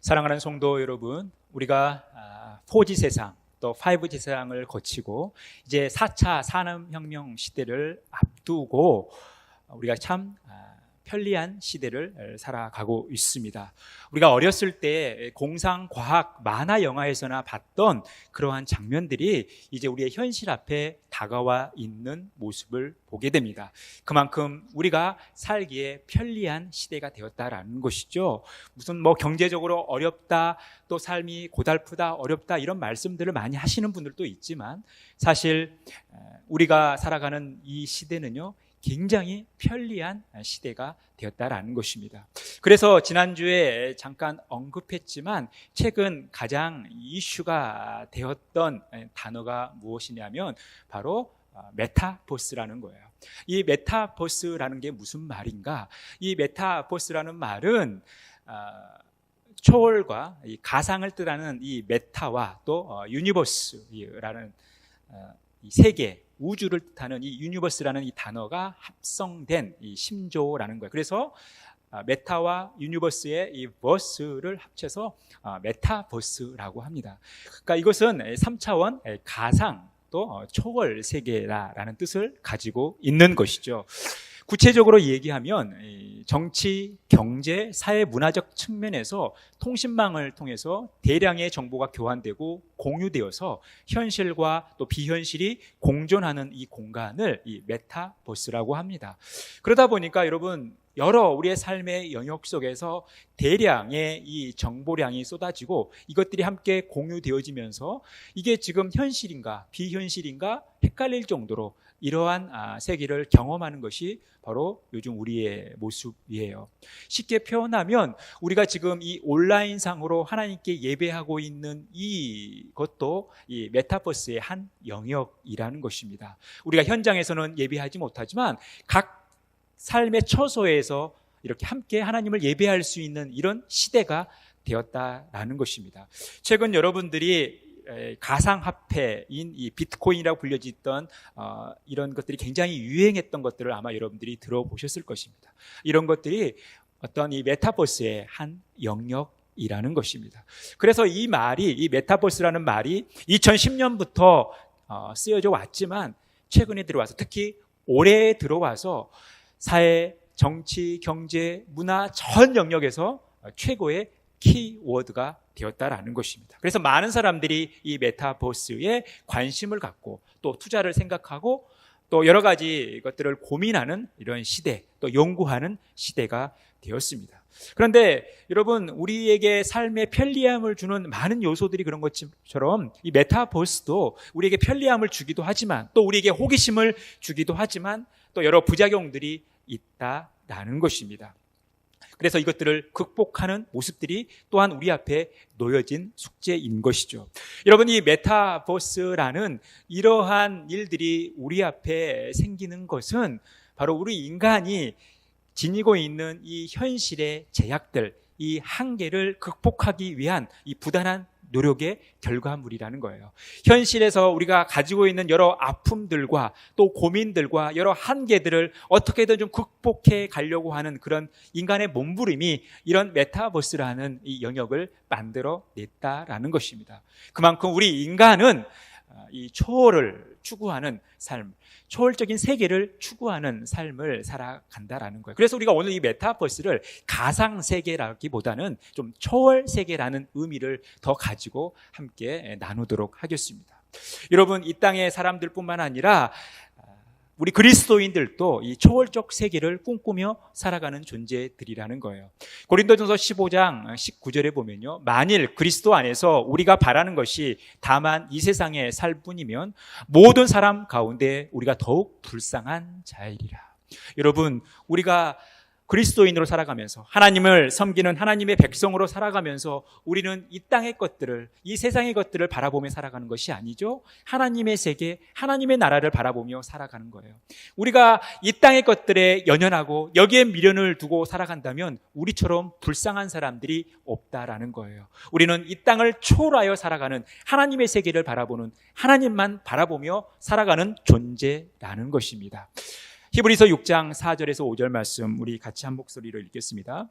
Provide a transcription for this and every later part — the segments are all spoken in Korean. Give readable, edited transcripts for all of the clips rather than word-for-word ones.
사랑하는 성도 여러분, 우리가 4G 세상 또 5G 세상을 거치고 이제 4차 산업혁명 시대를 앞두고 우리가 참 편리한 시대를 살아가고 있습니다. 우리가 어렸을 때 공상, 과학, 만화, 영화에서나 봤던 그러한 장면들이 이제 우리의 현실 앞에 다가와 있는 모습을 보게 됩니다. 그만큼 우리가 살기에 편리한 시대가 되었다라는 것이죠. 무슨 경제적으로 어렵다, 또 삶이 고달프다, 어렵다 이런 말씀들을 많이 하시는 분들도 있지만 사실 우리가 살아가는 이 시대는요, 굉장히 편리한 시대가 되었다라는 것입니다. 그래서 지난주에 잠깐 언급했지만 최근 가장 이슈가 되었던 단어가 무엇이냐면 바로 메타버스라는 거예요. 이 메타버스라는 게 무슨 말인가? 이 메타버스라는 말은 초월과 이 가상을 뜻하는 이 메타와 또 유니버스라는 이 세계, 우주를 뜻하는 이 유니버스라는 이 단어가 합성된 이 심조라는 거예요. 그래서 메타와 유니버스의 이 버스를 합쳐서 메타버스라고 합니다. 그러니까 이것은 3차원 가상 또 초월 세계라는 뜻을 가지고 있는 것이죠. 구체적으로 얘기하면 정치, 경제, 사회, 문화적 측면에서 통신망을 통해서 대량의 정보가 교환되고 공유되어서 현실과 또 비현실이 공존하는 이 공간을 이 메타버스라고 합니다. 그러다 보니까 여러분, 여러 우리의 삶의 영역 속에서 대량의 이 정보량이 쏟아지고 이것들이 함께 공유되어지면서 이게 지금 현실인가 비현실인가 헷갈릴 정도로 이러한 세계를 경험하는 것이 바로 요즘 우리의 모습이에요. 쉽게 표현하면 우리가 지금 이 온라인상으로 하나님께 예배하고 있는 이것도 이 메타버스의 한 영역이라는 것입니다. 우리가 현장에서는 예배하지 못하지만 각 삶의 처소에서 이렇게 함께 하나님을 예배할 수 있는 이런 시대가 되었다라는 것입니다. 최근 여러분들이 가상화폐인 이 비트코인이라고 불려지던 이런 것들이 굉장히 유행했던 것들을 아마 여러분들이 들어보셨을 것입니다. 이런 것들이 어떤 이 메타버스의 한 영역이라는 것입니다. 그래서 이 말이, 이 메타버스라는 말이 2010년부터 쓰여져 왔지만 최근에 들어와서, 특히 올해 들어와서 사회, 정치, 경제, 문화 전 영역에서 최고의 키워드가 되었다라는 것입니다. 그래서 많은 사람들이 이 메타버스에 관심을 갖고 또 투자를 생각하고 또 여러 가지 것들을 고민하는 이런 시대, 또 연구하는 시대가 되었습니다. 그런데 여러분, 우리에게 삶의 편리함을 주는 많은 요소들이 그런 것처럼 이 메타버스도 우리에게 편리함을 주기도 하지만 또 우리에게 호기심을 주기도 하지만 또 여러 부작용들이 있다라는 것입니다. 그래서 이것들을 극복하는 모습들이 또한 우리 앞에 놓여진 숙제인 것이죠. 여러분, 이 메타버스라는 이러한 일들이 우리 앞에 생기는 것은 바로 우리 인간이 지니고 있는 이 현실의 제약들, 이 한계를 극복하기 위한 이 부단한 노력의 결과물이라는 거예요. 현실에서 우리가 가지고 있는 여러 아픔들과 또 고민들과 여러 한계들을 어떻게든 좀 극복해 가려고 하는 그런 인간의 몸부림이 이런 메타버스라는 이 영역을 만들어 냈다라는 것입니다. 그만큼 우리 인간은 이 초월을 추구하는 삶, 초월적인 세계를 추구하는 삶을 살아간다라는 거예요. 그래서 우리가 오늘 이 메타버스를 가상세계라기보다는 좀 초월세계라는 의미를 더 가지고 함께 나누도록 하겠습니다. 여러분, 이 땅의 사람들뿐만 아니라 우리 그리스도인들도 이 초월적 세계를 꿈꾸며 살아가는 존재들이라는 거예요. 고린도전서 15장 19절에 보면요, 만일 그리스도 안에서 우리가 바라는 것이 다만 이 세상에 살 뿐이면 모든 사람 가운데 우리가 더욱 불쌍한 자이리라. 여러분, 우리가 그리스도인으로 살아가면서 하나님을 섬기는 하나님의 백성으로 살아가면서 우리는 이 땅의 것들을, 이 세상의 것들을 바라보며 살아가는 것이 아니죠. 하나님의 세계, 하나님의 나라를 바라보며 살아가는 거예요. 우리가 이 땅의 것들에 연연하고 여기에 미련을 두고 살아간다면 우리처럼 불쌍한 사람들이 없다라는 거예요. 우리는 이 땅을 초월하여 살아가는 하나님의 세계를 바라보는, 하나님만 바라보며 살아가는 존재라는 것입니다. 히브리서 6장 4절에서 5절 말씀 우리 같이 한 목소리로 읽겠습니다.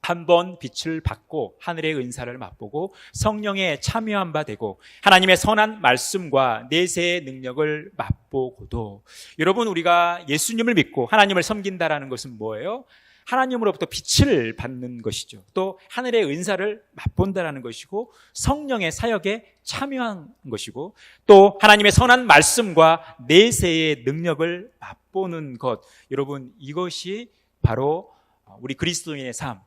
한번 빛을 받고 하늘의 은사를 맛보고 성령에 참여한 바 되고 하나님의 선한 말씀과 내세의 능력을 맛보고도, 여러분, 우리가 예수님을 믿고 하나님을 섬긴다라는 것은 뭐예요? 하나님으로부터 빛을 받는 것이죠. 또 하늘의 은사를 맛본다라는 것이고 성령의 사역에 참여한 것이고 또 하나님의 선한 말씀과 내세의 능력을 맛보는 것, 여러분, 이것이 바로 우리 그리스도인의 삶,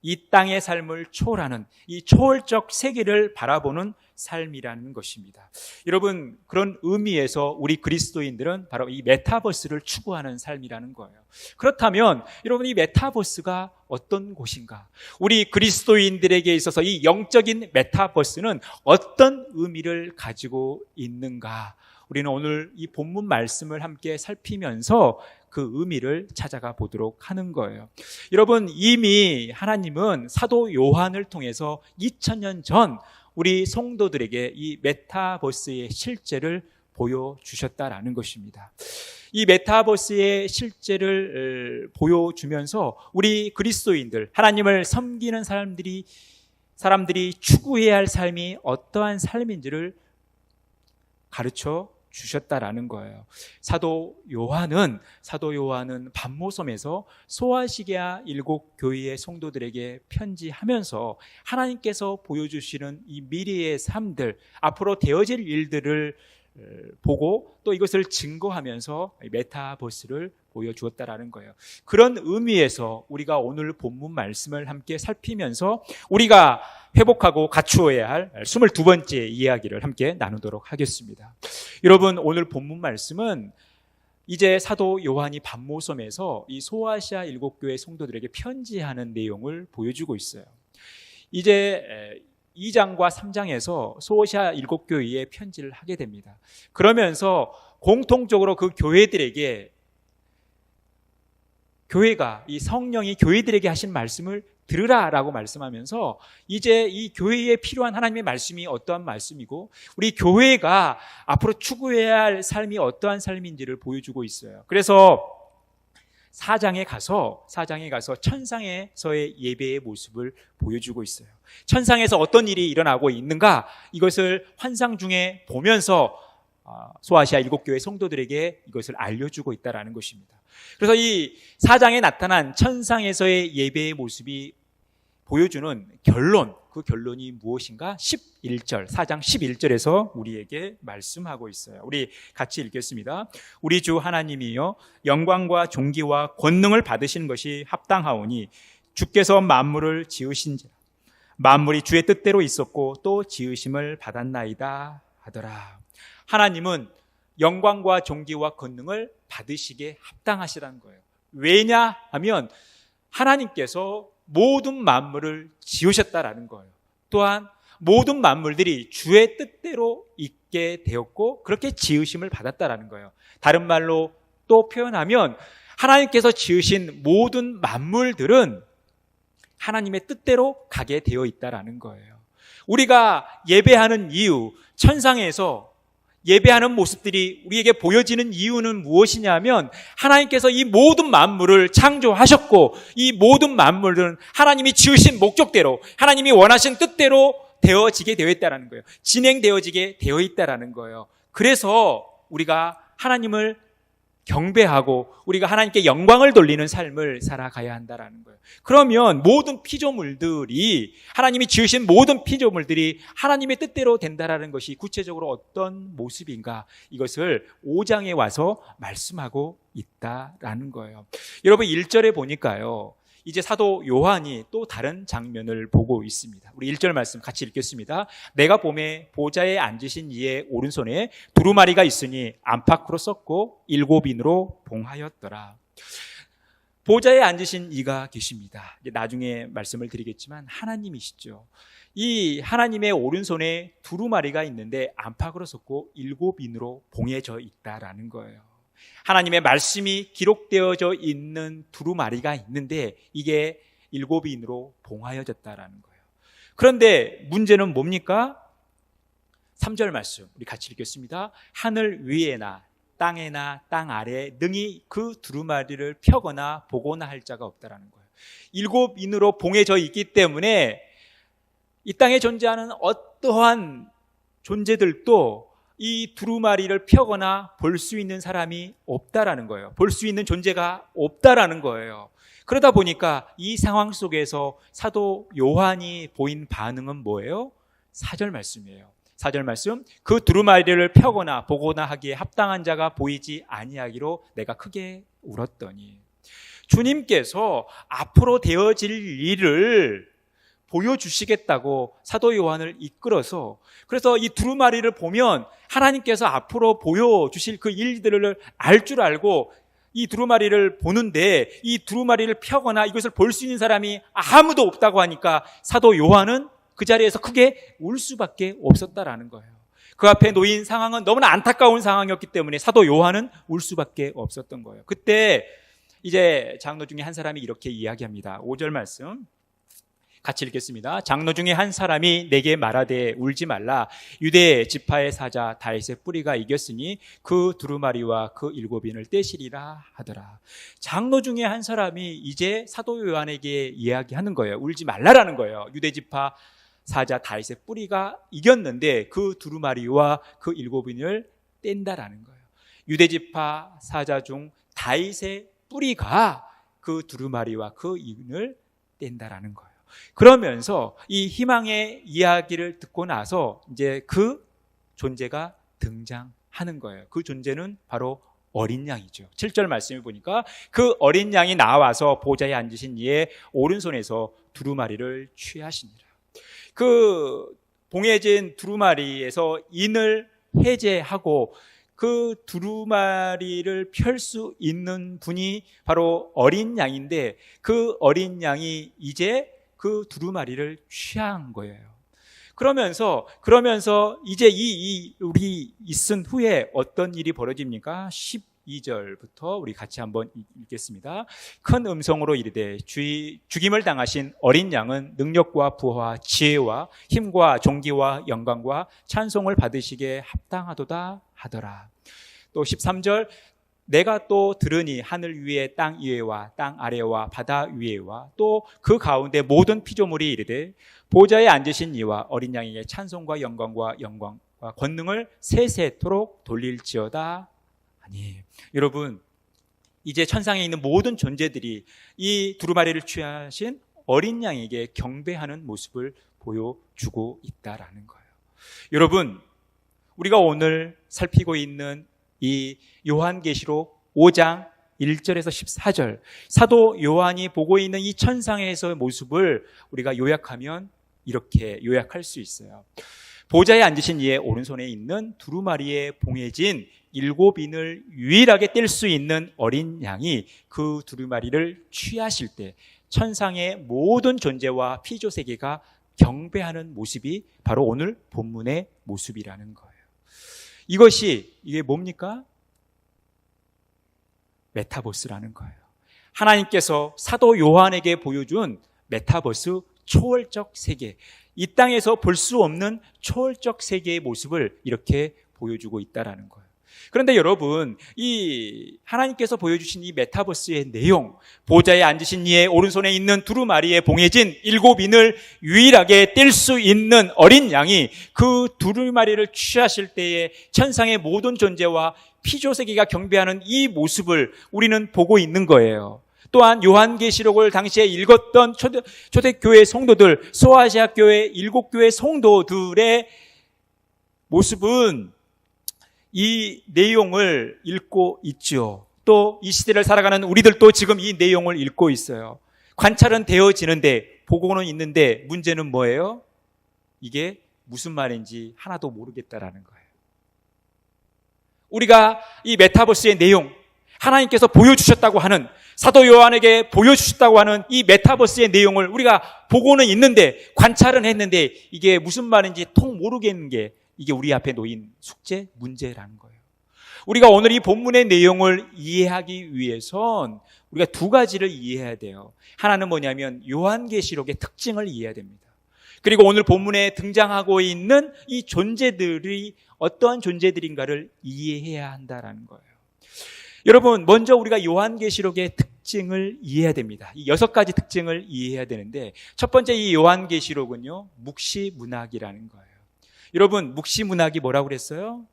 이 땅의 삶을 초월하는 이 초월적 세계를 바라보는 삶이라는 것입니다. 여러분, 그런 의미에서 우리 그리스도인들은 바로 이 메타버스를 추구하는 삶이라는 거예요. 그렇다면 여러분, 이 메타버스가 어떤 곳인가? 우리 그리스도인들에게 있어서 이 영적인 메타버스는 어떤 의미를 가지고 있는가? 우리는 오늘 이 본문 말씀을 함께 살피면서 그 의미를 찾아가 보도록 하는 거예요. 여러분, 이미 하나님은 사도 요한을 통해서 2000년 전 우리 성도들에게 이 메타버스의 실제를 보여주셨다라는 것입니다. 이 메타버스의 실제를 보여주면서 우리 그리스도인들, 하나님을 섬기는 사람들이 추구해야 할 삶이 어떠한 삶인지를 가르쳐 주셨다라는 거예요. 사도 요한은 반모섬에서 소아시게아 7교회의 성도들에게 편지하면서 하나님께서 보여주시는 이 미래의 삶들, 앞으로 되어질 일들을 보고 또 이것을 증거하면서 메타버스를 보여주었다라는 거예요. 그런 의미에서 우리가 오늘 본문 말씀을 함께 살피면서 우리가 회복하고 갖추어야 할 22번째 이야기를 함께 나누도록 하겠습니다. 여러분, 오늘 본문 말씀은 이제 사도 요한이 반모섬에서 이 소아시아 7교회 성도들에게 편지하는 내용을 보여주고 있어요. 이제 2장과 3장에서 소아시아 7교회에 편지를 하게 됩니다. 그러면서 공통적으로 그 교회들에게 교회가, 이 성령이 교회들에게 하신 말씀을 들으라라고 말씀하면서 이제 이 교회에 필요한 하나님의 말씀이 어떠한 말씀이고 우리 교회가 앞으로 추구해야 할 삶이 어떠한 삶인지를 보여주고 있어요. 그래서 4장에 가서 천상에서의 예배의 모습을 보여주고 있어요. 천상에서 어떤 일이 일어나고 있는가, 이것을 환상 중에 보면서 소아시아 7교회 성도들에게 이것을 알려주고 있다는 것입니다. 그래서 이 4장에 나타난 천상에서의 예배의 모습이 보여주는 결론, 그 결론이 무엇인가? 4장 11절에서 우리에게 말씀하고 있어요. 우리 같이 읽겠습니다. 우리 주 하나님이여, 영광과 존귀와 권능을 받으시는 것이 합당하오니 주께서 만물을 지으신지라. 만물이 주의 뜻대로 있었고 또 지으심을 받았나이다 하더라. 하나님은 영광과 존귀와 권능을 받으시게 합당하시라는 거예요. 왜냐하면 하나님께서 모든 만물을 지으셨다라는 거예요. 또한 모든 만물들이 주의 뜻대로 있게 되었고 그렇게 지으심을 받았다라는 거예요. 다른 말로 또 표현하면 하나님께서 지으신 모든 만물들은 하나님의 뜻대로 가게 되어 있다라는 거예요. 우리가 예배하는 이유, 천상에서 예배하는 모습들이 우리에게 보여지는 이유는 무엇이냐면 하나님께서 이 모든 만물을 창조하셨고 이 모든 만물들은 하나님이 지으신 목적대로, 하나님이 원하신 뜻대로 되어지게 되어 있다는 거예요. 진행되어지게 되어 있다는 거예요. 그래서 우리가 하나님을 경배하고 우리가 하나님께 영광을 돌리는 삶을 살아가야 한다는 거예요. 그러면 모든 피조물들이, 하나님이 지으신 모든 피조물들이 하나님의 뜻대로 된다는 것이 구체적으로 어떤 모습인가, 이것을 5장에 와서 말씀하고 있다라는 거예요. 여러분, 1절에 보니까요, 이제 사도 요한이 또 다른 장면을 보고 있습니다. 우리 1절 말씀 같이 읽겠습니다. 내가 보매 보좌에 앉으신 이의 오른손에 두루마리가 있으니 안팎으로 썼고 7인으로 봉하였더라. 보좌에 앉으신 이가 계십니다. 나중에 말씀을 드리겠지만 하나님이시죠. 이 하나님의 오른손에 두루마리가 있는데 안팎으로 썼고 7인으로 봉해져 있다라는 거예요. 하나님의 말씀이 기록되어져 있는 두루마리가 있는데 이게 7인으로 봉하여졌다라는 거예요. 그런데 문제는 뭡니까? 3절 말씀 우리 같이 읽겠습니다. 하늘 위에나 땅에나 땅 아래에 능히 그 두루마리를 펴거나 보거나 할 자가 없다라는 거예요. 일곱 인으로 봉해져 있기 때문에 이 땅에 존재하는 어떠한 존재들도 이 두루마리를 펴거나 볼 수 있는 사람이 없다라는 거예요. 볼 수 있는 존재가 없다라는 거예요. 그러다 보니까 이 상황 속에서 사도 요한이 보인 반응은 뭐예요? 4절 말씀이에요. 4절 말씀, 그 두루마리를 펴거나 보거나 하기에 합당한 자가 보이지 아니하기로 내가 크게 울었더니. 주님께서 앞으로 되어질 일을 보여주시겠다고 사도 요한을 이끌어서, 그래서 이 두루마리를 보면 하나님께서 앞으로 보여주실 그 일들을 알 줄 알고 이 두루마리를 보는데, 이 두루마리를 펴거나 이것을 볼 수 있는 사람이 아무도 없다고 하니까 사도 요한은 그 자리에서 크게 울 수밖에 없었다라는 거예요. 그 앞에 놓인 상황은 너무나 안타까운 상황이었기 때문에 사도 요한은 울 수밖에 없었던 거예요. 그때 이제 장로 중에 한 사람이 이렇게 이야기합니다. 5절 말씀 같이 읽겠습니다. 장로 중에 한 사람이 내게 말하되 울지 말라. 유대 지파의 사자 다윗의 뿌리가 이겼으니 그 두루마리와 그 일곱인을 떼시리라 하더라. 장로 중에 한 사람이 이제 사도 요한에게 이야기하는 거예요. 울지 말라라는 거예요. 유대 지파 사자 다윗의 뿌리가 이겼는데 그 두루마리와 그 일곱인을 뗀다라는 거예요. 유대 지파 사자 중 다윗의 뿌리가 그 두루마리와 그 인을 뗀다라는 거예요. 그러면서 이 희망의 이야기를 듣고 나서 이제 그 존재가 등장하는 거예요. 그 존재는 바로 어린 양이죠. 7절 말씀을 보니까 그 어린 양이 나와서 보좌에 앉으신 이의 오른손에서 두루마리를 취하시니라. 그 봉해진 두루마리에서 인을 해제하고 그 두루마리를 펼 수 있는 분이 바로 어린 양인데, 그 어린 양이 이제 그 두루마리를 취한 거예요. 그러면서 이제 우리 있은 후에 어떤 일이 벌어집니까? 12절부터 우리 같이 한번 읽겠습니다. 큰 음성으로 이르되 죽임을 당하신 어린 양은 능력과 부와 지혜와 힘과 존귀와 영광과 찬송을 받으시기에 합당하도다 하더라. 또 13절, 내가 또 들으니 하늘 위에 땅 위에와 땅 아래와 바다 위에와 또 그 가운데 모든 피조물이 이르되 보좌에 앉으신 이와 어린 양에게 찬송과 영광과 권능을 세세토록 돌릴지어다 하니. 여러분, 이제 천상에 있는 모든 존재들이 이 두루마리를 취하신 어린 양에게 경배하는 모습을 보여주고 있다라는 거예요. 여러분, 우리가 오늘 살피고 있는 이 요한계시록 5장 1절에서 14절, 사도 요한이 보고 있는 이 천상에서의 모습을 우리가 요약하면 이렇게 요약할 수 있어요. 보좌에 앉으신 이의 오른손에 있는 두루마리에 봉해진 일곱인을 유일하게 뗄 수 있는 어린 양이 그 두루마리를 취하실 때 천상의 모든 존재와 피조세계가 경배하는 모습이 바로 오늘 본문의 모습이라는 거예요. 이게 뭡니까? 메타버스라는 거예요. 하나님께서 사도 요한에게 보여준 메타버스, 초월적 세계, 이 땅에서 볼 수 없는 초월적 세계의 모습을 이렇게 보여주고 있다라는 거예요. 그런데 여러분, 이 하나님께서 보여주신 이 메타버스의 내용, 보좌에 앉으신 이의 오른손에 있는 두루마리에 봉해진 일곱인을 유일하게 뗄 수 있는 어린 양이 그 두루마리를 취하실 때에 천상의 모든 존재와 피조세계가 경배하는 이 모습을 우리는 보고 있는 거예요. 또한 요한계시록을 당시에 읽었던 초대교회 성도들, 소아시아 교회 7교회 성도들의 모습은 이 내용을 읽고 있죠. 또 이 시대를 살아가는 우리들도 지금 이 내용을 읽고 있어요. 관찰은 되어지는데, 보고는 있는데, 문제는 뭐예요? 이게 무슨 말인지 하나도 모르겠다라는 거예요. 우리가 이 메타버스의 내용, 하나님께서 보여주셨다고 하는, 사도 요한에게 보여주셨다고 하는 이 메타버스의 내용을 우리가 보고는 있는데, 관찰은 했는데 이게 무슨 말인지 통 모르겠는 게 이게 우리 앞에 놓인 숙제, 문제라는 거예요. 우리가 오늘 이 본문의 내용을 이해하기 위해선 우리가 두 가지를 이해해야 돼요. 하나는 뭐냐면 요한계시록의 특징을 이해해야 됩니다. 그리고 오늘 본문에 등장하고 있는 이 존재들이 어떠한 존재들인가를 이해해야 한다는 거예요. 여러분, 먼저 우리가 요한계시록의 특징을 이해해야 됩니다. 이 6가지 특징을 이해해야 되는데, 첫 번째 이 요한계시록은요, 묵시문학이라는 거예요. 여러분, 묵시문학이 뭐라고 그랬어요?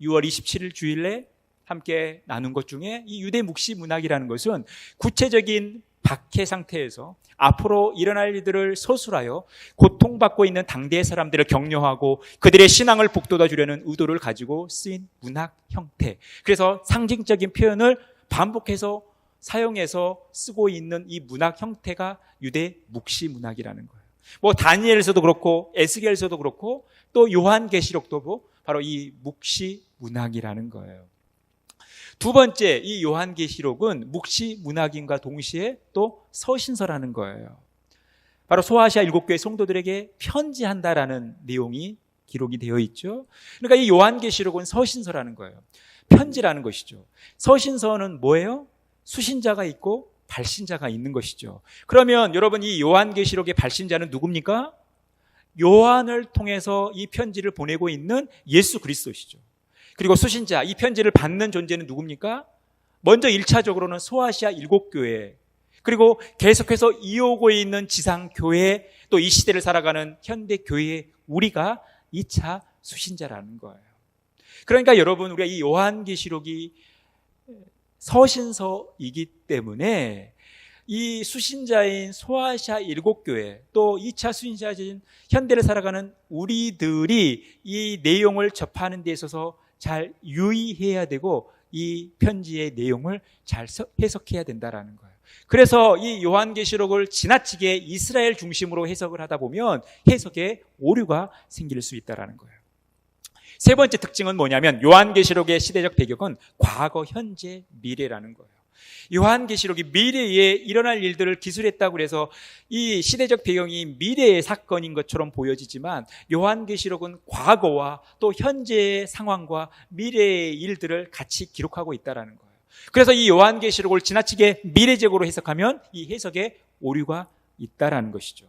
6월 27일 주일에 함께 나눈 것 중에 이 유대 묵시문학이라는 것은 구체적인 박해 상태에서 앞으로 일어날 일들을 서술하여 고통받고 있는 당대의 사람들을 격려하고 그들의 신앙을 북돋아 주려는 의도를 가지고 쓰인 문학 형태. 그래서 상징적인 표현을 반복해서 사용해서 쓰고 있는 이 문학 형태가 유대 묵시문학이라는 거예요. 뭐 다니엘서도 그렇고 에스겔서도 그렇고 또 요한계시록도 바로 이 묵시문학이라는 거예요. 두 번째, 이 요한계시록은 묵시문학인과 동시에 또 서신서라는 거예요. 바로 소아시아 7교회 성도들에게 편지한다라는 내용이 기록이 되어 있죠. 그러니까 이 요한계시록은 서신서라는 거예요. 편지라는 것이죠. 서신서는 뭐예요? 수신자가 있고 발신자가 있는 것이죠. 그러면 여러분, 이 요한계시록의 발신자는 누굽니까? 요한을 통해서 이 편지를 보내고 있는 예수 그리스도시죠. 그리고 수신자, 이 편지를 받는 존재는 누굽니까? 먼저 1차적으로는 소아시아 7교회, 그리고 계속해서 이어오고 있는 지상교회, 또 이 시대를 살아가는 현대교회, 우리가 2차 수신자라는 거예요. 그러니까 여러분, 우리가 이 요한계시록이 서신서이기 때문에 이 수신자인 소아시아 7교회, 또 2차 수신자인 현대를 살아가는 우리들이 이 내용을 접하는 데 있어서 잘 유의해야 되고 이 편지의 내용을 잘 해석해야 된다라는 거예요. 그래서 이 요한계시록을 지나치게 이스라엘 중심으로 해석을 하다 보면 해석에 오류가 생길 수 있다라는 거예요. 세 번째 특징은 뭐냐면 요한계시록의 시대적 배경은 과거, 현재, 미래라는 거예요. 요한계시록이 미래에 일어날 일들을 기술했다고 해서 이 시대적 배경이 미래의 사건인 것처럼 보여지지만 요한계시록은 과거와 또 현재의 상황과 미래의 일들을 같이 기록하고 있다는 거예요. 그래서 이 요한계시록을 지나치게 미래적으로 해석하면 이 해석에 오류가 있다는 것이죠.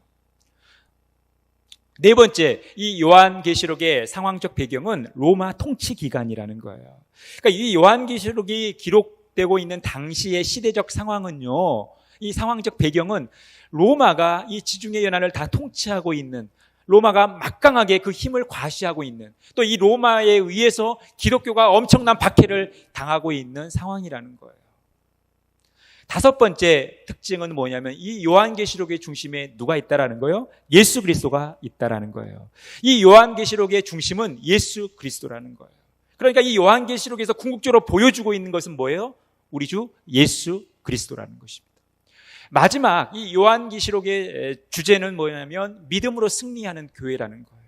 네 번째, 이 요한계시록의 상황적 배경은 로마 통치 기간이라는 거예요. 그러니까 이 요한계시록이 기록되고 있는 당시의 시대적 상황은요, 이 상황적 배경은 로마가 이 지중해 연안을 다 통치하고 있는, 로마가 막강하게 그 힘을 과시하고 있는, 또 이 로마에 의해서 기독교가 엄청난 박해를 당하고 있는 상황이라는 거예요. 다섯 번째 특징은 뭐냐면 이 요한계시록의 중심에 누가 있다라는 거예요? 예수 그리스도가 있다라는 거예요. 이 요한계시록의 중심은 예수 그리스도라는 거예요. 그러니까 이 요한계시록에서 궁극적으로 보여주고 있는 것은 뭐예요? 우리 주 예수 그리스도라는 것입니다. 마지막 이 요한계시록의 주제는 뭐냐면 믿음으로 승리하는 교회라는 거예요.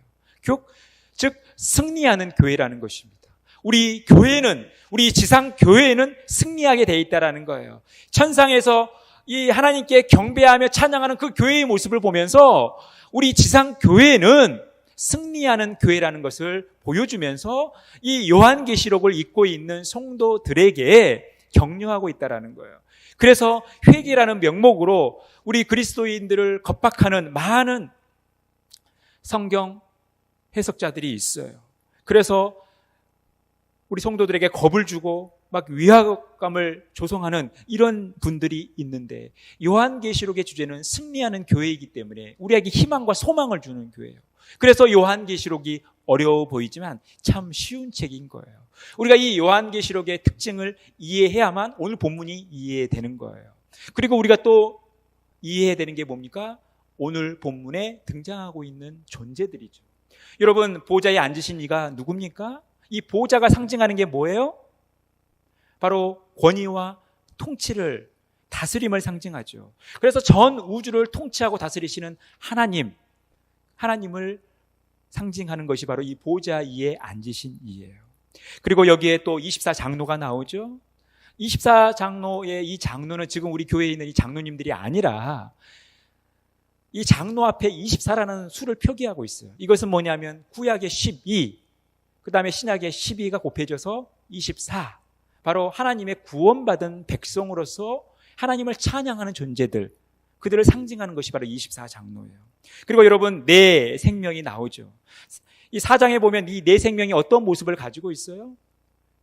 즉 승리하는 교회라는 것입니다. 우리 교회는, 우리 지상 교회는 승리하게 돼 있다라는 거예요. 천상에서 이 하나님께 경배하며 찬양하는 그 교회의 모습을 보면서 우리 지상 교회는 승리하는 교회라는 것을 보여주면서 이 요한계시록을 읽고 있는 성도들에게 격려하고 있다라는 거예요. 그래서 회개라는 명목으로 우리 그리스도인들을 겁박하는 많은 성경 해석자들이 있어요. 그래서 우리 성도들에게 겁을 주고 막 위압감을 조성하는 이런 분들이 있는데 요한계시록의 주제는 승리하는 교회이기 때문에 우리에게 희망과 소망을 주는 교회예요. 그래서 요한계시록이 어려워 보이지만 참 쉬운 책인 거예요. 우리가 이 요한계시록의 특징을 이해해야만 오늘 본문이 이해되는 거예요. 그리고 우리가 또 이해해야 되는 게 뭡니까? 오늘 본문에 등장하고 있는 존재들이죠. 여러분, 보좌에 앉으신 이가 누굽니까? 이 보좌가 상징하는 게 뭐예요? 바로 권위와 통치를, 다스림을 상징하죠. 그래서 전 우주를 통치하고 다스리시는 하나님을 상징하는 것이 바로 이 보좌 위에 앉으신 이예요. 그리고 여기에 또 24장로가 나오죠. 24장로의 이 장로는 지금 우리 교회에 있는 이 장로님들이 아니라 이 장로 앞에 24라는 수를 표기하고 있어요. 이것은 뭐냐면 구약의 12, 그 다음에 신약의 12가 곱해져서 24. 바로 하나님의 구원받은 백성으로서 하나님을 찬양하는 존재들, 그들을 상징하는 것이 바로 24장로예요. 그리고 여러분, 네 생명이 나오죠. 이 4장에 보면 이 네 생명이 어떤 모습을 가지고 있어요?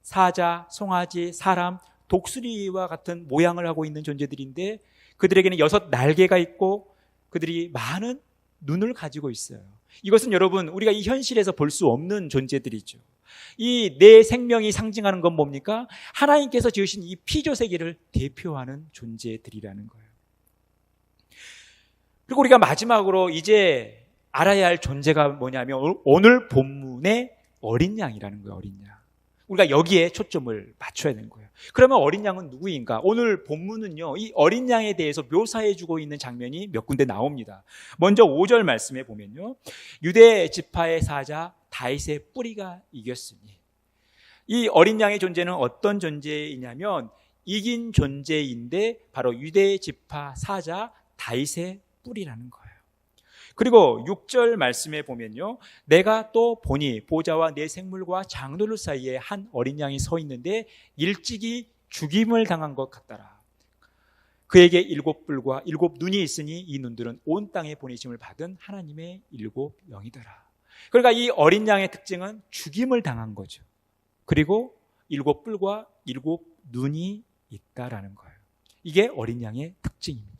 사자, 송아지, 사람, 독수리와 같은 모양을 하고 있는 존재들인데 그들에게는 6 날개가 있고 그들이 많은 눈을 가지고 있어요. 이것은 여러분 우리가 이 현실에서 볼 수 없는 존재들이죠. 이 내 생명이 상징하는 건 뭡니까? 하나님께서 지으신 이 피조 세계를 대표하는 존재들이라는 거예요. 그리고 우리가 마지막으로 이제 알아야 할 존재가 뭐냐면 오늘 본문의 어린 양이라는 거예요. 어린 양. 우리가 여기에 초점을 맞춰야 되는 거예요. 그러면 어린 양은 누구인가? 오늘 본문은요, 이 어린 양에 대해서 묘사해주고 있는 장면이 몇 군데 나옵니다. 먼저 5절 말씀에 보면요, 유대 지파의 사자 다윗의 뿌리가 이겼으니. 이 어린 양의 존재는 어떤 존재이냐면 이긴 존재인데 바로 유대 지파 사자 다윗의 뿌리라는 거예요. 그리고 6절 말씀에 보면요, 내가 또 보니 보좌와 내 생물과 장로들 사이에 한 어린 양이 서 있는데 일찍이 죽임을 당한 것 같더라. 그에게 7뿔과 7눈이 있으니 이 눈들은 온 땅에 보내심을 받은 하나님의 7 영이더라. 그러니까 이 어린 양의 특징은 죽임을 당한 거죠. 그리고 7뿔과 7눈이 있다라는 거예요. 이게 어린 양의 특징입니다.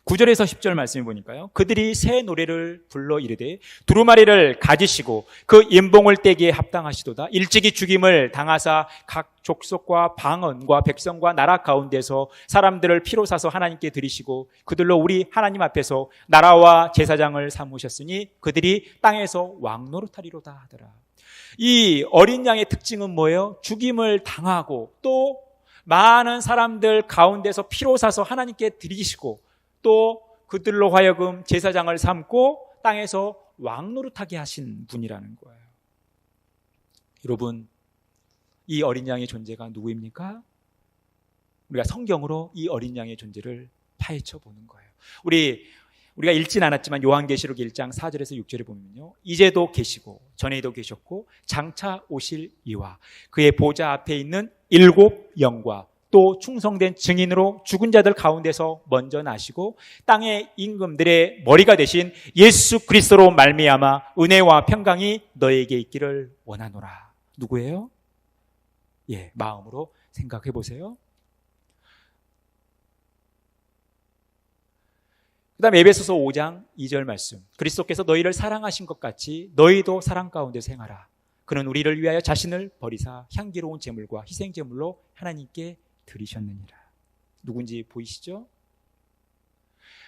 9절에서 10절 말씀해 보니까요, 그들이 새 노래를 불러 이르되 두루마리를 가지시고 그 임봉을 떼기에 합당하시도다. 일찍이 죽임을 당하사 각 족속과 방언과 백성과 나라 가운데서 사람들을 피로 사서 하나님께 드리시고 그들로 우리 하나님 앞에서 나라와 제사장을 삼으셨으니 그들이 땅에서 왕노릇하리로다 하더라. 이 어린 양의 특징은 뭐예요? 죽임을 당하고 또 많은 사람들 가운데서 피로 사서 하나님께 드리시고 또 그들로 하여금 제사장을 삼고 땅에서 왕노릇하게 하신 분이라는 거예요. 여러분, 이 어린 양의 존재가 누구입니까? 우리가 성경으로 이 어린 양의 존재를 파헤쳐 보는 거예요. 우리가 읽진 않았지만 요한계시록 1장 4절에서 6절에 보면요, 이제도 계시고 전에도 계셨고 장차 오실 이와 그의 보좌 앞에 있는 7 영과 또 충성된 증인으로 죽은 자들 가운데서 먼저 나시고 땅의 임금들의 머리가 되신 예수 그리스도로 말미암아 은혜와 평강이 너에게 있기를 원하노라. 누구예요? 마음으로 생각해 보세요. 그 다음에 에베소서 5장 2절 말씀, 그리스도께서 너희를 사랑하신 것 같이 너희도 사랑 가운데서 행하라. 그는 우리를 위하여 자신을 버리사 향기로운 제물과 희생 제물로 하나님께 드리셨느니라. 누군지 보이시죠?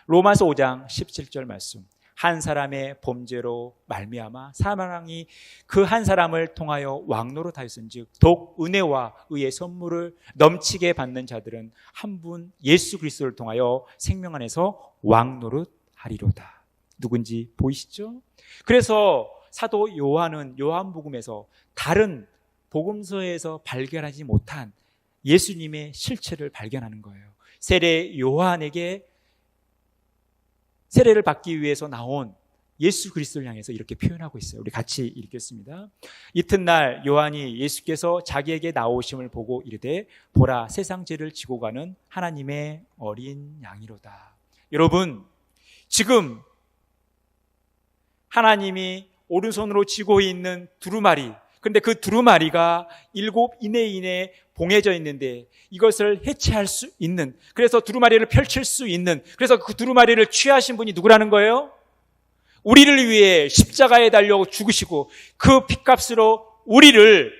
로마서 5장 17절 말씀, 한 사람의 범죄로 말미암아 사망이 그 한 사람을 통하여 왕노릇하였은즉 더욱 은혜와 의의 선물을 넘치게 받는 자들은 한 분 예수 그리스도를 통하여 생명 안에서 왕노릇하리로다. 누군지 보이시죠? 그래서 사도 요한은 요한복음에서 다른 복음서에서 발견하지 못한 예수님의 실체를 발견하는 거예요. 세례 요한에게 세례를 받기 위해서 나온 예수 그리스도를 향해서 이렇게 표현하고 있어요. 우리 같이 읽겠습니다. 이튿날 요한이 예수께서 자기에게 나오심을 보고 이르되 보라, 세상 죄를 지고 가는 하나님의 어린 양이로다. 여러분, 지금 하나님이 오른손으로 쥐고 있는 두루마리, 그런데 그 두루마리가 7 이내에 봉해져 있는데 이것을 해체할 수 있는, 그래서 두루마리를 펼칠 수 있는, 그래서 그 두루마리를 취하신 분이 누구라는 거예요? 우리를 위해 십자가에 달려 죽으시고 그 핏값으로 우리를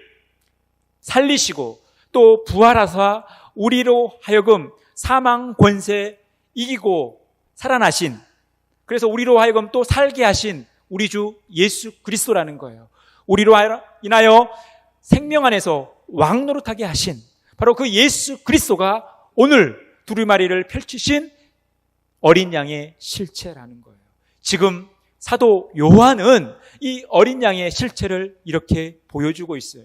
살리시고 또 부활하사 우리로 하여금 사망 권세 이기고 살아나신, 그래서 우리로 하여금 또 살게 하신 우리 주 예수 그리스도라는 거예요. 우리로 인하여 생명 안에서 왕노릇하게 하신 바로 그 예수 그리스도가 오늘 두루마리를 펼치신 어린 양의 실체라는 거예요. 지금 사도 요한은 이 어린 양의 실체를 이렇게 보여주고 있어요.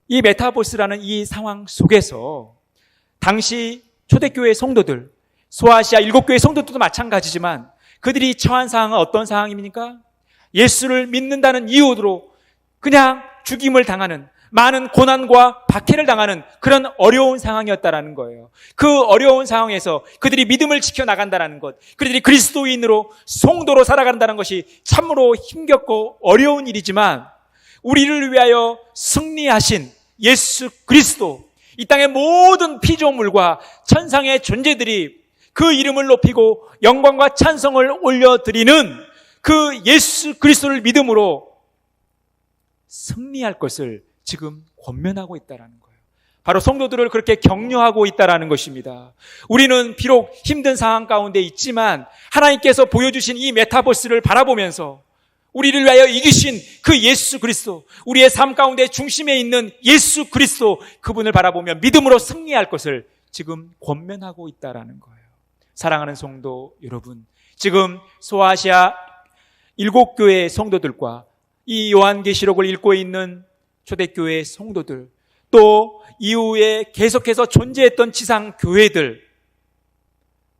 이 메타보스라는 이 상황 속에서 당시 초대교회 성도들, 소아시아 7교회 성도들도 마찬가지지만 그들이 처한 상황은 어떤 상황입니까? 예수를 믿는다는 이유로 그냥 죽임을 당하는, 많은 고난과 박해를 당하는 그런 어려운 상황이었다라는 거예요. 그 어려운 상황에서 그들이 믿음을 지켜나간다는 것, 그들이 그리스도인으로 성도로 살아간다는 것이 참으로 힘겹고 어려운 일이지만 우리를 위하여 승리하신 예수 그리스도, 이 땅의 모든 피조물과 천상의 존재들이 그 이름을 높이고 영광과 찬송을 올려드리는 그 예수 그리스도를 믿음으로 승리할 것을 지금 권면하고 있다는 거예요. 바로 성도들을 그렇게 격려하고 있다는 것입니다. 우리는 비록 힘든 상황 가운데 있지만 하나님께서 보여주신 이 메타버스를 바라보면서 우리를 위하여 이기신 그 예수 그리스도, 우리의 삶 가운데 중심에 있는 예수 그리스도, 그분을 바라보며 믿음으로 승리할 것을 지금 권면하고 있다는 거예요. 사랑하는 성도 여러분, 지금 소아시아 7교회의 성도들과 이 요한계시록을 읽고 있는 초대교회의 성도들, 또 이후에 계속해서 존재했던 지상교회들,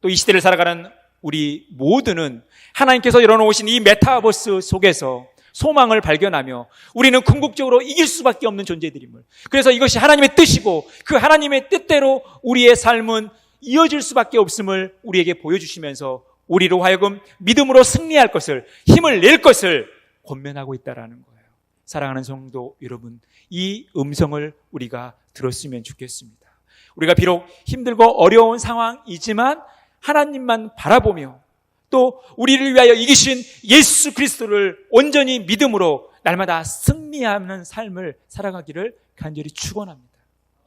또 이 시대를 살아가는 우리 모두는 하나님께서 열어놓으신 이 메타버스 속에서 소망을 발견하며 우리는 궁극적으로 이길 수밖에 없는 존재들임을, 그래서 이것이 하나님의 뜻이고 그 하나님의 뜻대로 우리의 삶은 이어질 수밖에 없음을 우리에게 보여주시면서 우리로 하여금 믿음으로 승리할 것을, 힘을 낼 것을 권면하고 있다는 거예요. 사랑하는 성도 여러분, 이 음성을 우리가 들었으면 좋겠습니다. 우리가 비록 힘들고 어려운 상황이지만 하나님만 바라보며 또 우리를 위하여 이기신 예수 그리스도를 온전히 믿음으로 날마다 승리하는 삶을 살아가기를 간절히 축원합니다.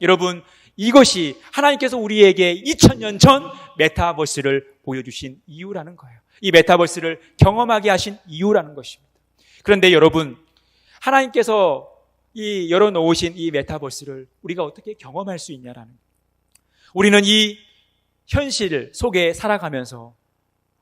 여러분, 이것이 하나님께서 우리에게 2000년 전 메타버스를 보여주신 이유라는 거예요. 이 메타버스를 경험하게 하신 이유라는 것입니다. 그런데 여러분, 하나님께서 이 열어놓으신 이 메타버스를 우리가 어떻게 경험할 수 있냐라는 거예요. 우리는 이 현실 속에 살아가면서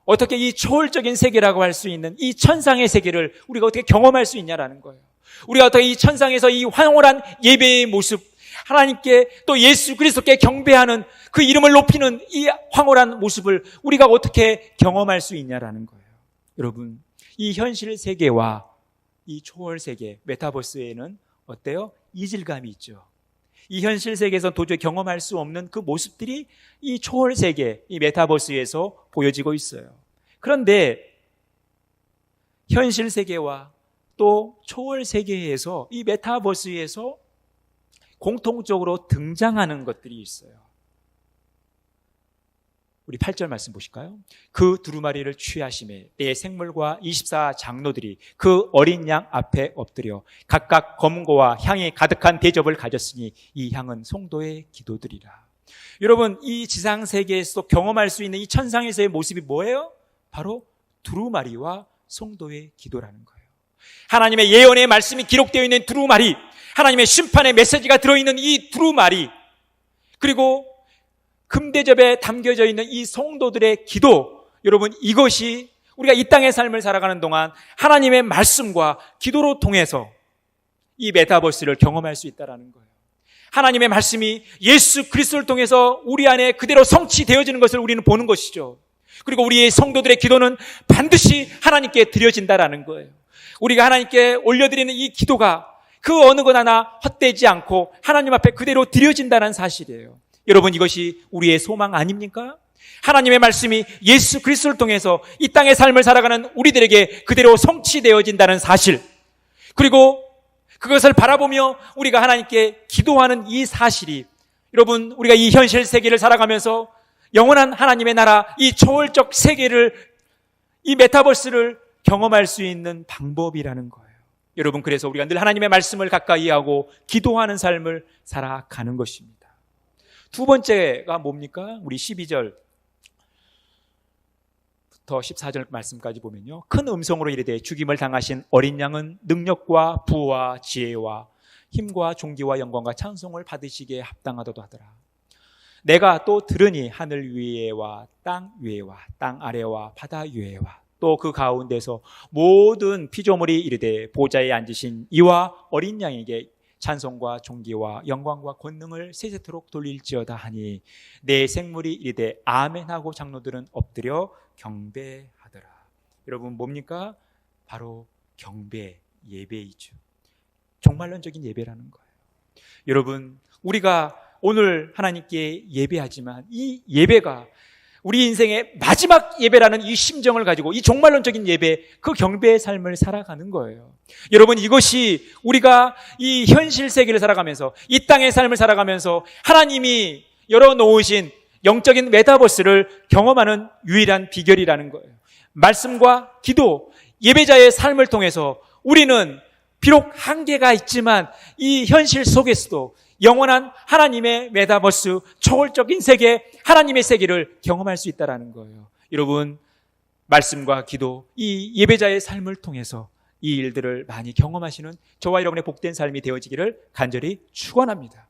어떻게 이 초월적인 세계라고 할 수 있는 이 천상의 세계를 우리가 어떻게 경험할 수 있냐라는 거예요. 우리가 어떻게 이 천상에서 이 황홀한 예배의 모습, 하나님께 또 예수 그리스도께 경배하는 그 이름을 높이는 이 황홀한 모습을 우리가 어떻게 경험할 수 있냐라는 거예요. 여러분, 이 현실 세계와 이 초월 세계, 메타버스에는 어때요? 이질감이 있죠. 이 현실 세계에서 도저히 경험할 수 없는 그 모습들이 이 초월 세계, 이 메타버스에서 보여지고 있어요. 그런데 현실 세계와 또 초월 세계에서, 이 메타버스에서 공통적으로 등장하는 것들이 있어요. 우리 8절 말씀 보실까요? 그 두루마리를 취하심에 내 생물과 24장로들이 그 어린 양 앞에 엎드려 각각 검은고와 향이 가득한 대접을 가졌으니 이 향은 성도의 기도들이라. 여러분, 이 지상세계에서 경험할 수 있는 이 천상에서의 모습이 뭐예요? 바로 두루마리와 성도의 기도라는 거예요. 하나님의 예언의 말씀이 기록되어 있는 두루마리, 하나님의 심판의 메시지가 들어있는 이 두루마리, 그리고 금대접에 담겨져 있는 이 성도들의 기도, 여러분, 이것이 우리가 이 땅의 삶을 살아가는 동안 하나님의 말씀과 기도로 통해서 이 메타버스를 경험할 수 있다는 거예요. 하나님의 말씀이 예수 그리스도를 통해서 우리 안에 그대로 성취되어지는 것을 우리는 보는 것이죠. 그리고 우리의 성도들의 기도는 반드시 하나님께 드려진다라는 거예요. 우리가 하나님께 올려드리는 이 기도가 그 어느 것 하나 헛되지 않고 하나님 앞에 그대로 드려진다는 사실이에요. 여러분, 이것이 우리의 소망 아닙니까? 하나님의 말씀이 예수 그리스도를 통해서 이 땅의 삶을 살아가는 우리들에게 그대로 성취되어진다는 사실, 그리고 그것을 바라보며 우리가 하나님께 기도하는 이 사실이, 여러분, 우리가 이 현실 세계를 살아가면서 영원한 하나님의 나라, 이 초월적 세계를, 이 메타버스를 경험할 수 있는 방법이라는 거예요. 여러분, 그래서 우리가 늘 하나님의 말씀을 가까이 하고 기도하는 삶을 살아가는 것입니다. 두 번째가 뭡니까? 우리 12절부터 14절 말씀까지 보면요, 큰 음성으로 이르되 죽임을 당하신 어린 양은 능력과 부와 지혜와 힘과 존귀와 영광과 찬송을 받으시기에 합당하도다 하더라. 내가 또 들으니 하늘 위에와 땅 위에와 땅 아래와 바다 위에와 또 그 가운데서 모든 피조물이 이르되 보좌에 앉으신 이와 어린 양에게 찬송과 존귀와 영광과 권능을 세세토록 돌릴지어다 하니 내 생물이 이르되 아멘하고 장로들은 엎드려 경배하더라. 여러분, 뭡니까? 바로 경배, 예배이죠. 종말론적인 예배라는 거예요. 여러분, 우리가 오늘 하나님께 예배하지만 이 예배가 우리 인생의 마지막 예배라는 이 심정을 가지고 이 종말론적인 예배, 그 경배의 삶을 살아가는 거예요. 여러분, 이것이 우리가 이 현실 세계를 살아가면서, 이 땅의 삶을 살아가면서 하나님이 열어놓으신 영적인 메타버스를 경험하는 유일한 비결이라는 거예요. 말씀과 기도, 예배자의 삶을 통해서 우리는 비록 한계가 있지만 이 현실 속에서도 영원한 하나님의 메타버스, 초월적인 세계, 하나님의 세계를 경험할 수 있다는 거예요. 여러분, 말씀과 기도, 이 예배자의 삶을 통해서 이 일들을 많이 경험하시는 저와 여러분의 복된 삶이 되어지기를 간절히 축원합니다.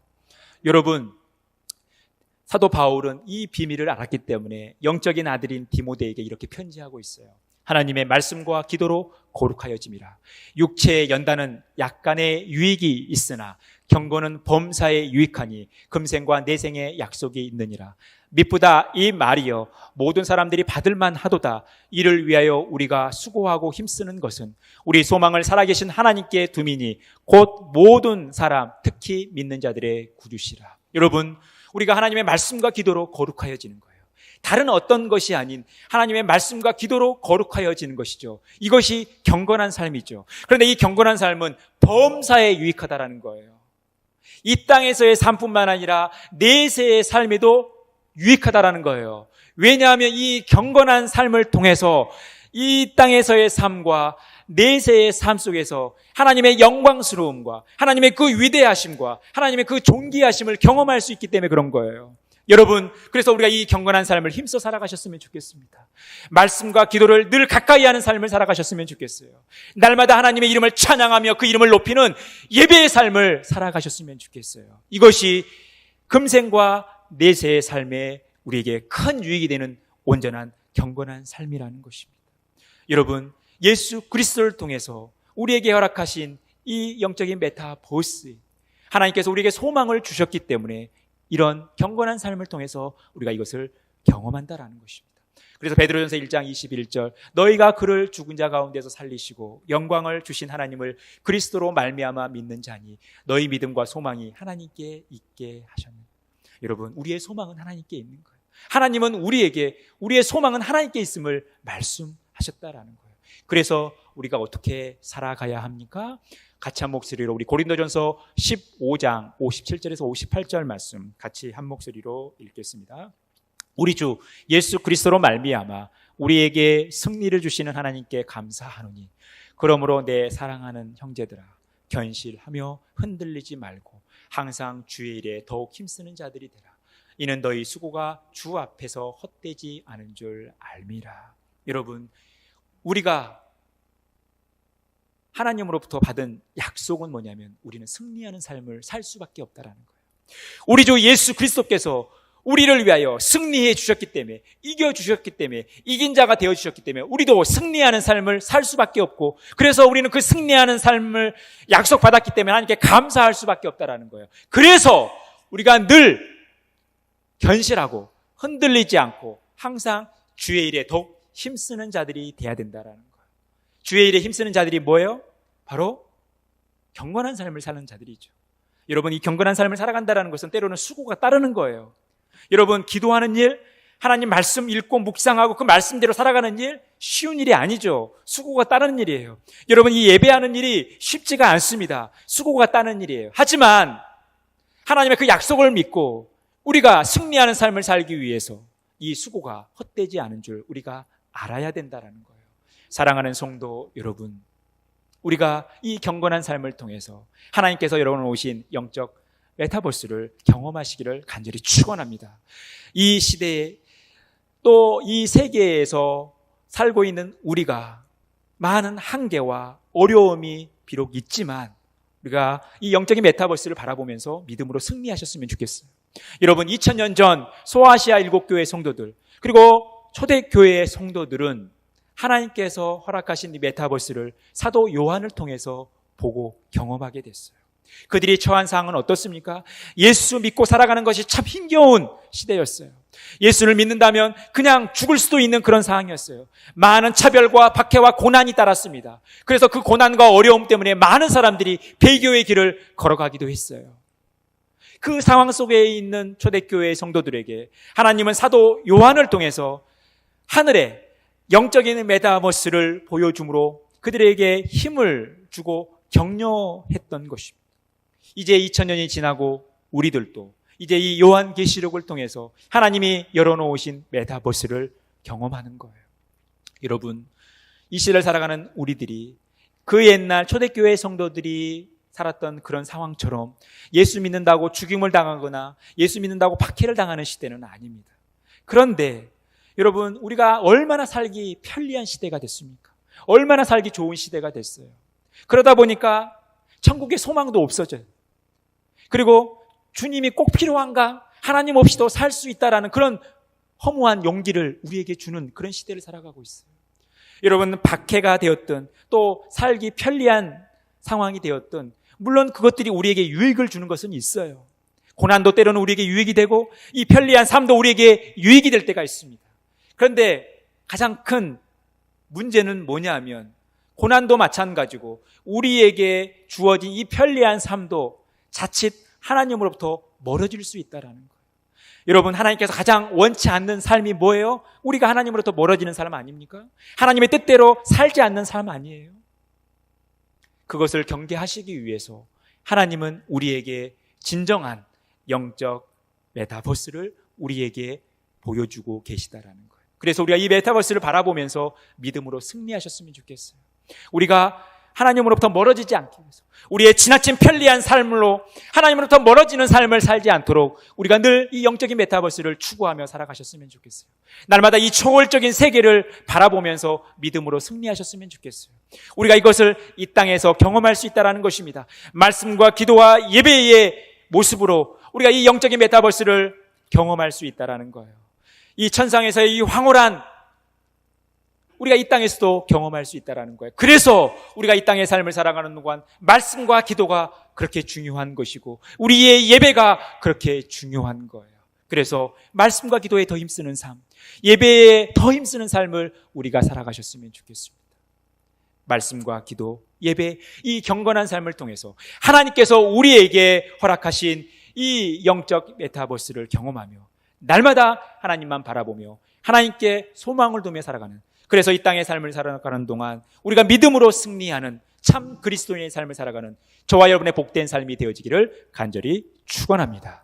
여러분, 사도 바울은 이 비밀을 알았기 때문에 영적인 아들인 디모데에게 이렇게 편지하고 있어요. 하나님의 말씀과 기도로 거룩하여짐이라. 육체의 연단은 약간의 유익이 있으나 경고는 범사에 유익하니 금생과 내생의 약속이 있느니라. 미쁘다 이 말이여 모든 사람들이 받을만 하도다. 이를 위하여 우리가 수고하고 힘쓰는 것은 우리 소망을 살아계신 하나님께 두미니 곧 모든 사람, 특히 믿는 자들의 구주시라. 여러분, 우리가 하나님의 말씀과 기도로 거룩하여지는 거예요. 다른 어떤 것이 아닌 하나님의 말씀과 기도로 거룩하여지는 것이죠. 이것이 경건한 삶이죠. 그런데 이 경건한 삶은 범사에 유익하다라는 거예요. 이 땅에서의 삶뿐만 아니라 내세의 삶에도 유익하다라는 거예요. 왜냐하면 이 경건한 삶을 통해서 이 땅에서의 삶과 내세의 삶 속에서 하나님의 영광스러움과 하나님의 그 위대하심과 하나님의 그 존귀하심을 경험할 수 있기 때문에 그런 거예요. 여러분, 그래서 우리가 이 경건한 삶을 힘써 살아가셨으면 좋겠습니다. 말씀과 기도를 늘 가까이 하는 삶을 살아가셨으면 좋겠어요. 날마다 하나님의 이름을 찬양하며 그 이름을 높이는 예배의 삶을 살아가셨으면 좋겠어요. 이것이 금생과 내세의 삶에 우리에게 큰 유익이 되는 온전한 경건한 삶이라는 것입니다. 여러분, 예수 그리스도를 통해서 우리에게 허락하신 이 영적인 메타버스, 하나님께서 우리에게 소망을 주셨기 때문에 이런 경건한 삶을 통해서 우리가 이것을 경험한다라는 것입니다. 그래서 베드로전서 1장 21절 너희가 그를 죽은 자 가운데서 살리시고 영광을 주신 하나님을 그리스도로 말미암아 믿는 자니 너희 믿음과 소망이 하나님께 있게 하셨느니라. 여러분, 우리의 소망은 하나님께 있는 거예요. 하나님은 우리에게 우리의 소망은 하나님께 있음을 말씀하셨다라는 거예요. 그래서 우리가 어떻게 살아가야 합니까? 같이 한 목소리로 우리 고린도전서 15장 57절에서 58절 말씀 같이 한 목소리로 읽겠습니다. 우리 주 예수 그리스도로 말미암아 우리에게 승리를 주시는 하나님께 감사하노니 그러므로 내 사랑하는 형제들아 견실하며 흔들리지 말고 항상 주의 일에 더욱 힘쓰는 자들이 되라. 이는 너희 수고가 주 앞에서 헛되지 않은 줄 알미라. 여러분, 우리가 하나님으로부터 받은 약속은 뭐냐면 우리는 승리하는 삶을 살 수밖에 없다라는 거예요. 우리 주 예수 그리스도께서 우리를 위하여 승리해 주셨기 때문에, 이겨 주셨기 때문에, 이긴 자가 되어 주셨기 때문에 우리도 승리하는 삶을 살 수밖에 없고, 그래서 우리는 그 승리하는 삶을 약속받았기 때문에 하나님께 감사할 수밖에 없다라는 거예요. 그래서 우리가 늘 견실하고 흔들리지 않고 항상 주의 일에 더욱 힘쓰는 자들이 돼야 된다라는 거예요. 주의 일에 힘쓰는 자들이 뭐예요? 바로 경건한 삶을 사는 자들이죠. 여러분, 이 경건한 삶을 살아간다는 것은 때로는 수고가 따르는 거예요. 여러분, 기도하는 일, 하나님 말씀 읽고 묵상하고 그 말씀대로 살아가는 일, 쉬운 일이 아니죠. 수고가 따르는 일이에요. 여러분, 이 예배하는 일이 쉽지가 않습니다. 수고가 따르는 일이에요. 하지만 하나님의 그 약속을 믿고 우리가 승리하는 삶을 살기 위해서 이 수고가 헛되지 않은 줄 우리가 알아야 된다는 거예요. 사랑하는 성도 여러분, 우리가 이 경건한 삶을 통해서 하나님께서 여러분을 오신 영적 메타버스를 경험하시기를 간절히 축원합니다. 이 시대에 또 이 세계에서 살고 있는 우리가 많은 한계와 어려움이 비록 있지만 우리가 이 영적인 메타버스를 바라보면서 믿음으로 승리하셨으면 좋겠어요. 여러분, 2000년 전 소아시아 7교회 성도들 그리고 초대교회의 성도들은 하나님께서 허락하신 이 메타버스를 사도 요한을 통해서 보고 경험하게 됐어요. 그들이 처한 상황은 어떻습니까? 예수 믿고 살아가는 것이 참 힘겨운 시대였어요. 예수를 믿는다면 그냥 죽을 수도 있는 그런 상황이었어요. 많은 차별과 박해와 고난이 따랐습니다. 그래서 그 고난과 어려움 때문에 많은 사람들이 배교의 길을 걸어가기도 했어요. 그 상황 속에 있는 초대교회 성도들에게 하나님은 사도 요한을 통해서 하늘의 영적인 메타버스를 보여줌으로 그들에게 힘을 주고 격려했던 것입니다. 이제 2000년이 지나고 우리들도 이제 이 요한계시록을 통해서 하나님이 열어놓으신 메타버스를 경험하는 거예요. 여러분, 이 시대를 살아가는 우리들이 그 옛날 초대교회 성도들이 살았던 그런 상황처럼 예수 믿는다고 죽임을 당하거나 예수 믿는다고 박해를 당하는 시대는 아닙니다. 그런데 여러분, 우리가 얼마나 살기 편리한 시대가 됐습니까? 얼마나 살기 좋은 시대가 됐어요. 그러다 보니까 천국의 소망도 없어져요. 그리고 주님이 꼭 필요한가? 하나님 없이도 살 수 있다라는 그런 허무한 용기를 우리에게 주는 그런 시대를 살아가고 있어요. 여러분, 박해가 되었든 또 살기 편리한 상황이 되었든 물론 그것들이 우리에게 유익을 주는 것은 있어요. 고난도 때로는 우리에게 유익이 되고 이 편리한 삶도 우리에게 유익이 될 때가 있습니다. 그런데 가장 큰 문제는 뭐냐 하면 고난도 마찬가지고 우리에게 주어진 이 편리한 삶도 자칫 하나님으로부터 멀어질 수 있다는 거예요. 여러분, 하나님께서 가장 원치 않는 삶이 뭐예요? 우리가 하나님으로부터 멀어지는 삶 아닙니까? 하나님의 뜻대로 살지 않는 삶 아니에요? 그것을 경계하시기 위해서 하나님은 우리에게 진정한 영적 메타버스를 우리에게 보여주고 계시다라는 거예요. 그래서 우리가 이 메타버스를 바라보면서 믿음으로 승리하셨으면 좋겠어요. 우리가 하나님으로부터 멀어지지 않기 위해서 우리의 지나친 편리한 삶으로 하나님으로부터 멀어지는 삶을 살지 않도록 우리가 늘 이 영적인 메타버스를 추구하며 살아가셨으면 좋겠어요. 날마다 이 초월적인 세계를 바라보면서 믿음으로 승리하셨으면 좋겠어요. 우리가 이것을 이 땅에서 경험할 수 있다는 것입니다. 말씀과 기도와 예배의 모습으로 우리가 이 영적인 메타버스를 경험할 수 있다는 거예요. 이 천상에서의 이 황홀한 우리가 이 땅에서도 경험할 수 있다는 거예요. 그래서 우리가 이 땅의 삶을 살아가는 동안 말씀과 기도가 그렇게 중요한 것이고 우리의 예배가 그렇게 중요한 거예요. 그래서 말씀과 기도에 더 힘쓰는 삶, 예배에 더 힘쓰는 삶을 우리가 살아가셨으면 좋겠습니다. 말씀과 기도, 예배, 이 경건한 삶을 통해서 하나님께서 우리에게 허락하신 이 영적 메타버스를 경험하며 날마다 하나님만 바라보며 하나님께 소망을 두며 살아가는, 그래서 이 땅의 삶을 살아가는 동안 우리가 믿음으로 승리하는 참 그리스도인의 삶을 살아가는 저와 여러분의 복된 삶이 되어지기를 간절히 축원합니다.